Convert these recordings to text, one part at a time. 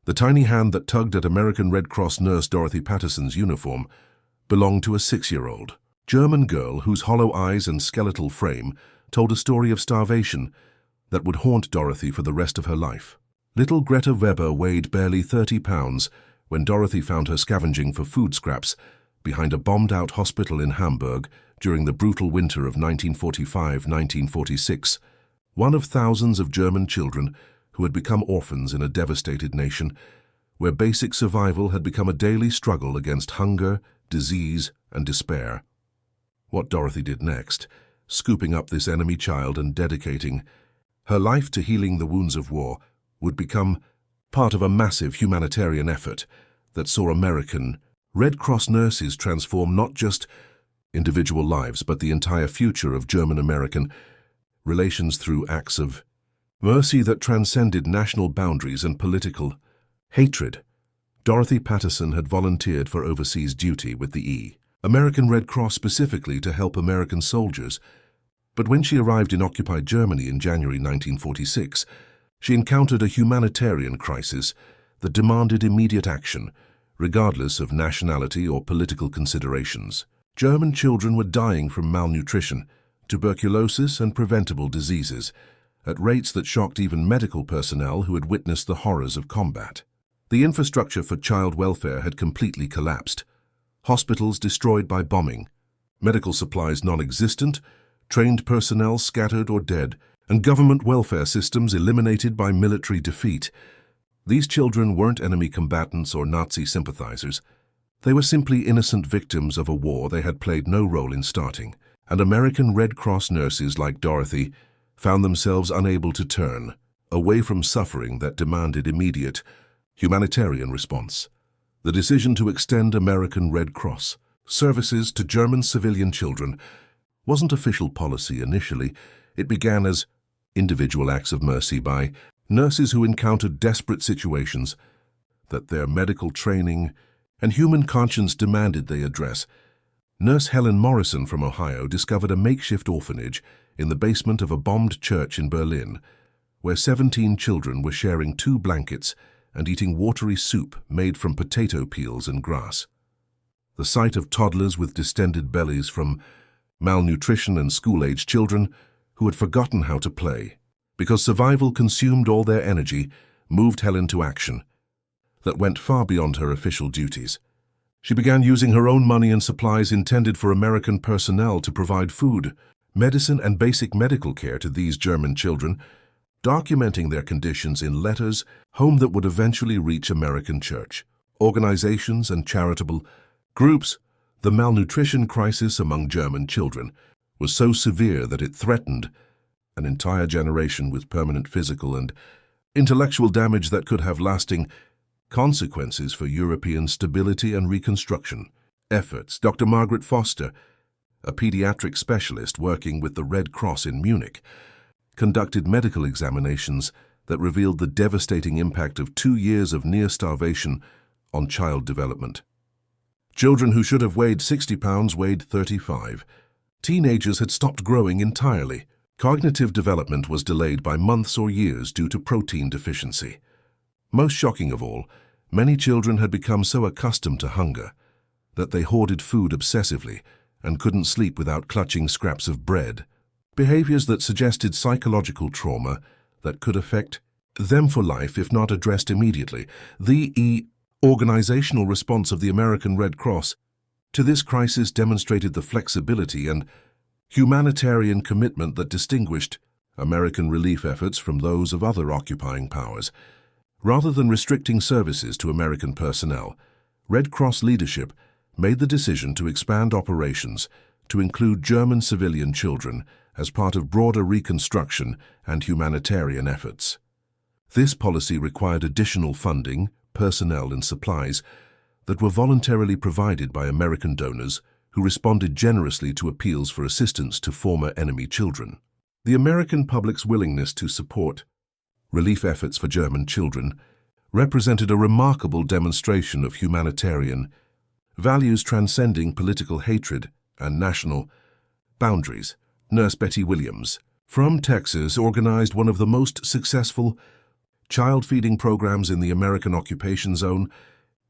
The tiny hand that tugged at American Red Cross nurse Dorothy Patterson's uniform belonged to a 6-year-old German girl whose hollow eyes and skeletal frame told a story of starvation that would haunt Dorothy for the rest of her life. Little Greta Weber weighed barely 30 pounds when Dorothy found her scavenging for food scraps behind a bombed-out hospital in Hamburg during the brutal winter of 1945-1946, one of thousands of German children who had become orphans in a devastated nation, where basic survival had become a daily struggle against hunger, disease, and despair. What Dorothy did next, scooping up this enemy child and dedicating her life to healing the wounds of war, would become part of a massive humanitarian effort that saw American Red Cross nurses transform not just individual lives, but the entire future of German-American relations through acts of mercy that transcended national boundaries and political hatred. Dorothy Patterson had volunteered for overseas duty with the American Red Cross specifically to help American soldiers, but when she arrived in occupied Germany in January 1946, she encountered a humanitarian crisis that demanded immediate action, regardless of nationality or political considerations. German children were dying from malnutrition, tuberculosis, and preventable diseases, at rates that shocked even medical personnel who had witnessed the horrors of combat. The infrastructure for child welfare had completely collapsed. Hospitals destroyed by bombing, medical supplies non-existent, trained personnel scattered or dead, and government welfare systems eliminated by military defeat. These children weren't enemy combatants or Nazi sympathizers. They were simply innocent victims of a war they had played no role in starting, and American Red Cross nurses like Dorothy found themselves unable to turn away from suffering that demanded immediate humanitarian response. The decision to extend American Red Cross services to German civilian children wasn't official policy initially. It began as individual acts of mercy by nurses who encountered desperate situations that their medical training and human conscience demanded they address. Nurse Helen Morrison from Ohio discovered a makeshift orphanage in the basement of a bombed church in Berlin, where 17 children were sharing 2 blankets and eating watery soup made from potato peels and grass. The sight of toddlers with distended bellies from malnutrition and school-aged children who had forgotten how to play, because survival consumed all their energy, moved Helen to action that went far beyond her official duties. She began using her own money and supplies intended for American personnel to provide food, medicine, and basic medical care to these German children, documenting their conditions in letters home that would eventually reach American church, organizations, and charitable groups. The malnutrition crisis among German children was so severe that it threatened an entire generation with permanent physical and intellectual damage that could have lasting consequences for European stability and reconstruction efforts. Dr. Margaret Foster, a pediatric specialist working with the Red Cross in Munich, conducted medical examinations that revealed the devastating impact of 2 years of near starvation on child development. Children who should have weighed 60 pounds weighed 35. Teenagers had stopped growing entirely. Cognitive development was delayed by months or years due to protein deficiency. Most shocking of all, many children had become so accustomed to hunger that they hoarded food obsessively and couldn't sleep without clutching scraps of bread, behaviors that suggested psychological trauma that could affect them for life if not addressed immediately. The organizational response of the American Red Cross to this crisis demonstrated the flexibility and humanitarian commitment that distinguished American relief efforts from those of other occupying powers. Rather than restricting services to American personnel, Red Cross leadership made the decision to expand operations to include German civilian children as part of broader reconstruction and humanitarian efforts. This policy required additional funding, personnel, and supplies that were voluntarily provided by American donors who responded generously to appeals for assistance to former enemy children. The American public's willingness to support relief efforts for German children represented a remarkable demonstration of humanitarian values transcending political hatred and national boundaries. Nurse Betty Williams from Texas organized one of the most successful child feeding programs in the American occupation zone,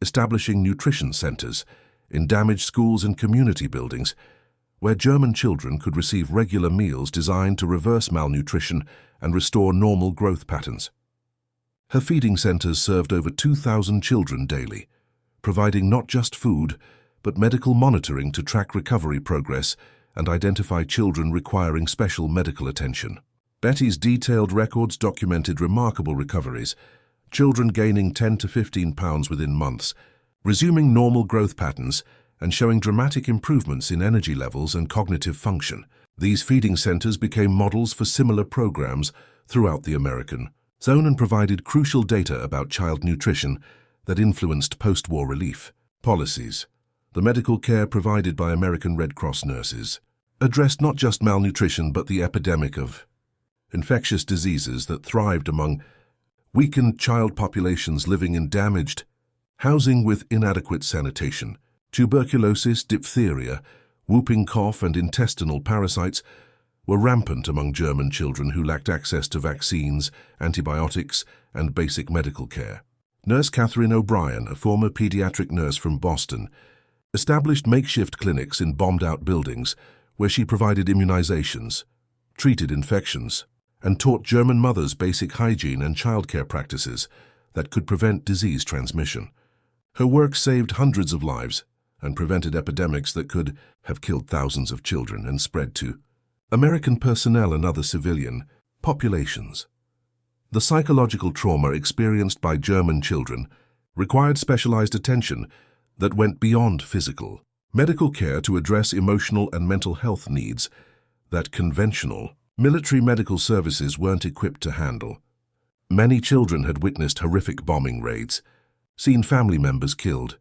establishing nutrition centers in damaged schools and community buildings, where German children could receive regular meals designed to reverse malnutrition and restore normal growth patterns. Her feeding centers served over 2,000 children daily, providing not just food, but medical monitoring to track recovery progress and identify children requiring special medical attention. Betty's detailed records documented remarkable recoveries, children gaining 10 to 15 pounds within months, resuming normal growth patterns, and showing dramatic improvements in energy levels and cognitive function. These feeding centers became models for similar programs throughout the American zone and provided crucial data about child nutrition that influenced post-war relief policies. The medical care provided by American Red Cross nurses addressed not just malnutrition but the epidemic of infectious diseases that thrived among weakened child populations living in damaged housing with inadequate sanitation. Tuberculosis, diphtheria, whooping cough, and intestinal parasites were rampant among German children who lacked access to vaccines, antibiotics, and basic medical care. Nurse Catherine O'Brien, a former pediatric nurse from Boston, established makeshift clinics in bombed-out buildings where she provided immunizations, treated infections, and taught German mothers basic hygiene and childcare practices that could prevent disease transmission. Her work saved hundreds of lives and prevented epidemics that could have killed thousands of children and spread to American personnel and other civilian populations. The psychological trauma experienced by German children required specialized attention that went beyond physical medical care to address emotional and mental health needs that conventional military medical services weren't equipped to handle. Many children had witnessed horrific bombing raids, seen family members killed,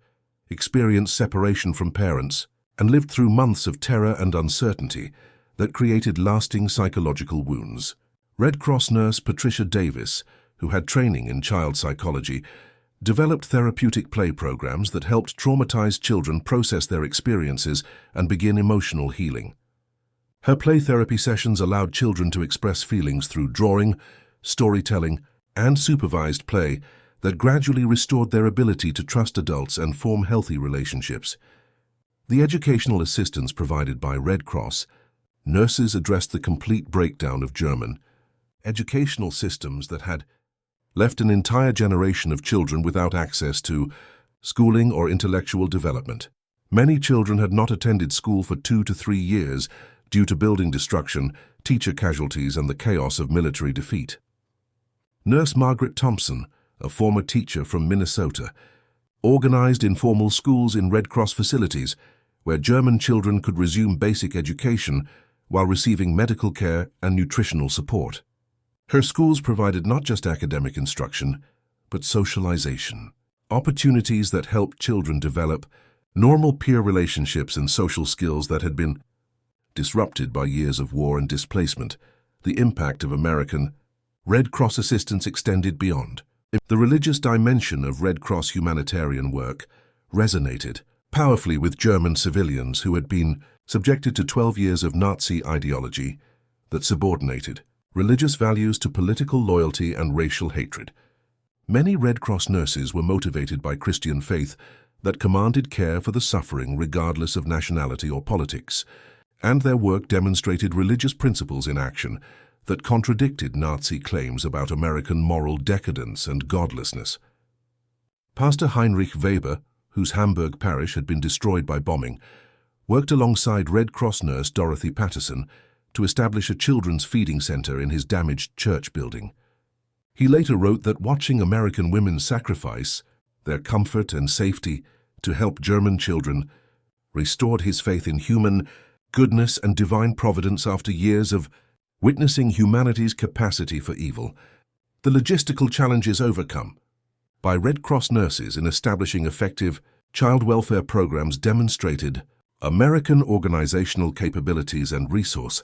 experienced separation from parents, and lived through months of terror and uncertainty that created lasting psychological wounds. Red Cross nurse Patricia Davis, who had training in child psychology, developed therapeutic play programs that helped traumatized children process their experiences and begin emotional healing. Her play therapy sessions allowed children to express feelings through drawing, storytelling, and supervised play that gradually restored their ability to trust adults and form healthy relationships. The educational assistance provided by Red Cross nurses addressed the complete breakdown of German educational systems that had left an entire generation of children without access to schooling or intellectual development. Many children had not attended school for 2 to 3 years due to building destruction, teacher casualties, and the chaos of military defeat. Nurse Margaret Thompson, a former teacher from Minnesota, organized informal schools in Red Cross facilities where German children could resume basic education while receiving medical care and nutritional support. Her schools provided not just academic instruction, but socialization, opportunities that helped children develop normal peer relationships and social skills that had been disrupted by years of war and displacement. The impact of American Red Cross assistance extended beyond. The religious dimension of Red Cross humanitarian work resonated powerfully with German civilians who had been subjected to 12 years of Nazi ideology that subordinated religious values to political loyalty and racial hatred. Many Red Cross nurses were motivated by Christian faith that commanded care for the suffering regardless of nationality or politics, and their work demonstrated religious principles in action that contradicted Nazi claims about American moral decadence and godlessness. Pastor Heinrich Weber, whose Hamburg parish had been destroyed by bombing, worked alongside Red Cross nurse Dorothy Patterson to establish a children's feeding center in his damaged church building. He later wrote that watching American women sacrifice their comfort and safety to help German children restored his faith in human goodness and divine providence after years of witnessing humanity's capacity for evil. The logistical challenges overcome by Red Cross nurses in establishing effective child welfare programs demonstrated American organizational capabilities and resource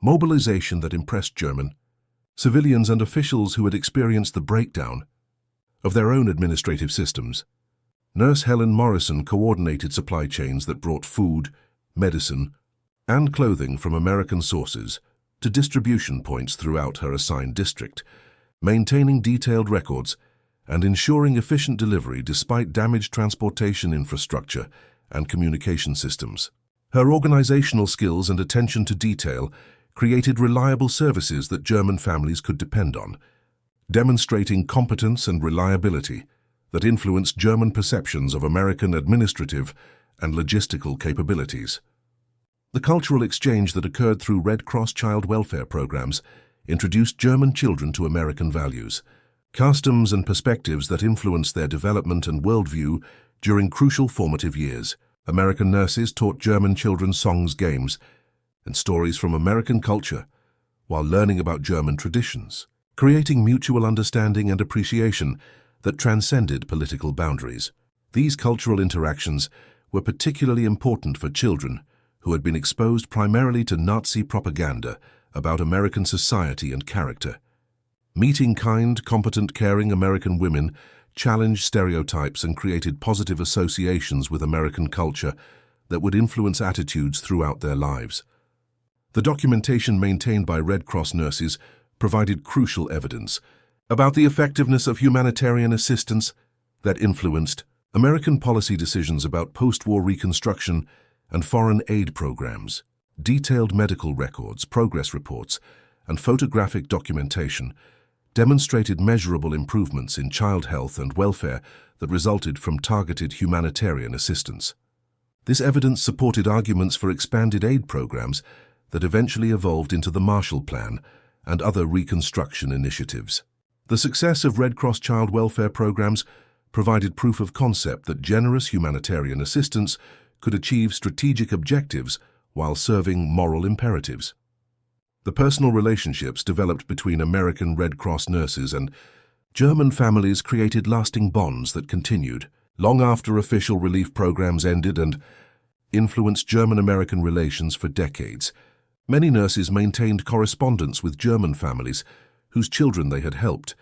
mobilization that impressed German civilians and officials who had experienced the breakdown of their own administrative systems. Nurse Helen Morrison coordinated supply chains that brought food, medicine, and clothing from American sources to distribution points throughout her assigned district. maintaining detailed records, and ensuring efficient delivery despite damaged transportation infrastructure and communication systems. Her organizational skills and attention to detail created reliable services that German families could depend on, demonstrating competence and reliability that influenced German perceptions of American administrative and logistical capabilities. The cultural exchange that occurred through Red Cross child welfare programs introduced German children to American values, customs and perspectives that influenced their development and worldview during crucial formative years. American nurses taught German children songs, games, and stories from American culture while learning about German traditions, creating mutual understanding and appreciation that transcended political boundaries. These cultural interactions were particularly important for children who had been exposed primarily to Nazi propaganda about American society and character. Meeting kind, competent, caring American women challenged stereotypes and created positive associations with American culture that would influence attitudes throughout their lives. The documentation maintained by Red Cross nurses provided crucial evidence about the effectiveness of humanitarian assistance that influenced American policy decisions about post-war reconstruction and foreign aid programs. Detailed medical records, progress reports, and photographic documentation demonstrated measurable improvements in child health and welfare that resulted from targeted humanitarian assistance. This evidence supported arguments for expanded aid programs that eventually evolved into the Marshall Plan and other reconstruction initiatives. The success of Red Cross child welfare programs provided proof of concept that generous humanitarian assistance could achieve strategic objectives while serving moral imperatives. The personal relationships developed between American Red Cross nurses and German families created lasting bonds that continued long after official relief programs ended and influenced German-American relations for decades. Many nurses maintained correspondence with German families whose children they had helped,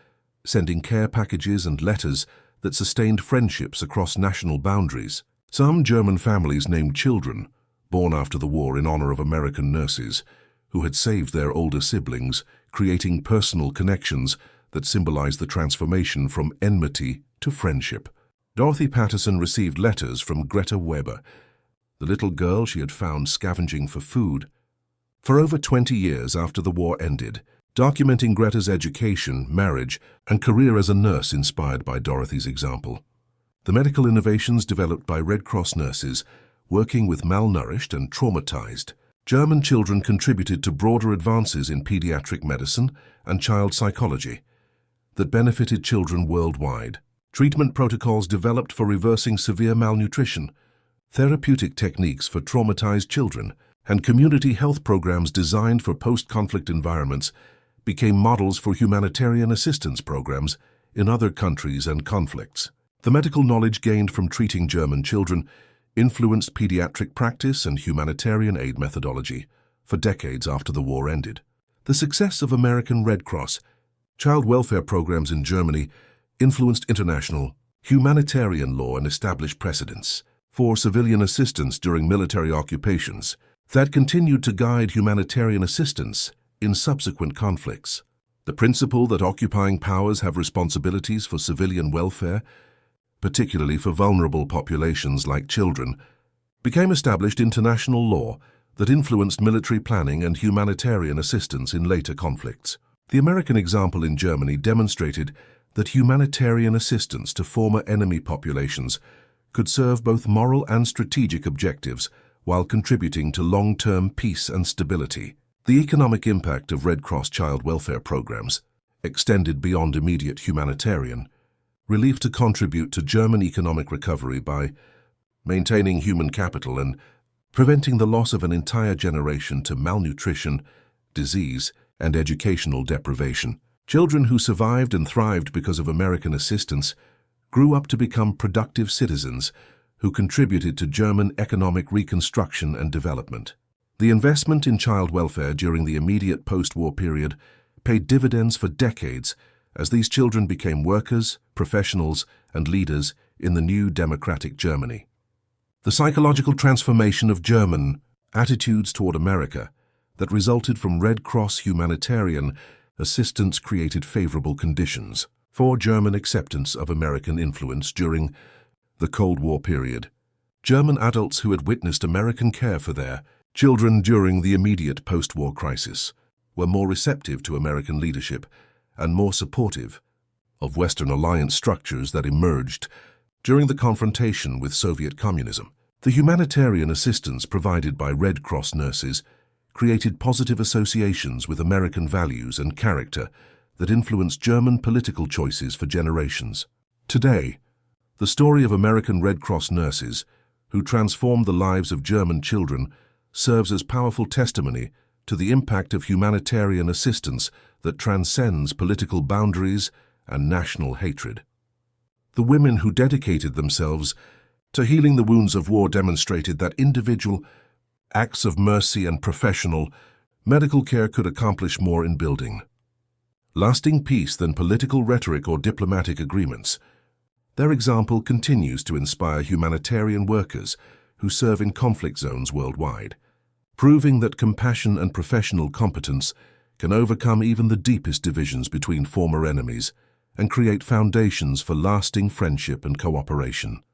sending care packages and letters that sustained friendships across national boundaries. Some German families named children, born after the war in honor of American nurses, who had saved their older siblings, creating personal connections that symbolized the transformation from enmity to friendship. Dorothy Patterson received letters from Greta Weber, the little girl she had found scavenging for food. For over 20 years after the war ended, documenting Greta's education, marriage, and career as a nurse inspired by Dorothy's example. The medical innovations developed by Red Cross nurses working with malnourished and traumatized German children contributed to broader advances in pediatric medicine and child psychology that benefited children worldwide. Treatment protocols developed for reversing severe malnutrition, therapeutic techniques for traumatized children, and community health programs designed for post-conflict environments became models for humanitarian assistance programs in other countries and conflicts. The medical knowledge gained from treating German children influenced pediatric practice and humanitarian aid methodology for decades after the war ended. The success of American Red Cross child welfare programs in Germany influenced international humanitarian law and established precedents for civilian assistance during military occupations that continued to guide humanitarian assistance in subsequent conflicts. The principle that occupying powers have responsibilities for civilian welfare, particularly for vulnerable populations like children, became established international law that influenced military planning and humanitarian assistance in later conflicts. The American example in Germany demonstrated that humanitarian assistance to former enemy populations could serve both moral and strategic objectives while contributing to long-term peace and stability. The economic impact of Red Cross child welfare programs extended beyond immediate humanitarian relief to contribute to German economic recovery by maintaining human capital and preventing the loss of an entire generation to malnutrition, disease, and educational deprivation. Children who survived and thrived because of American assistance grew up to become productive citizens who contributed to German economic reconstruction and development. The investment in child welfare during the immediate post-war period paid dividends for decades as these children became workers, professionals, and leaders in the new democratic Germany. The psychological transformation of German attitudes toward America that resulted from Red Cross humanitarian assistance created favorable conditions for German acceptance of American influence during the Cold War period. German adults who had witnessed American care for their children during the immediate post-war crisis were more receptive to American leadership and more supportive of Western alliance structures that emerged during the confrontation with Soviet communism. The humanitarian assistance provided by Red Cross nurses created positive associations with American values and character that influenced German political choices for generations. Today, the story of American Red Cross nurses who transformed the lives of German children serves as powerful testimony to the impact of humanitarian assistance that transcends political boundaries and national hatred. The women who dedicated themselves to healing the wounds of war demonstrated that individual acts of mercy and professional medical care could accomplish more in building lasting peace than political rhetoric or diplomatic agreements. Their example continues to inspire humanitarian workers who serve in conflict zones worldwide, proving that compassion and professional competence can overcome even the deepest divisions between former enemies and create foundations for lasting friendship and cooperation.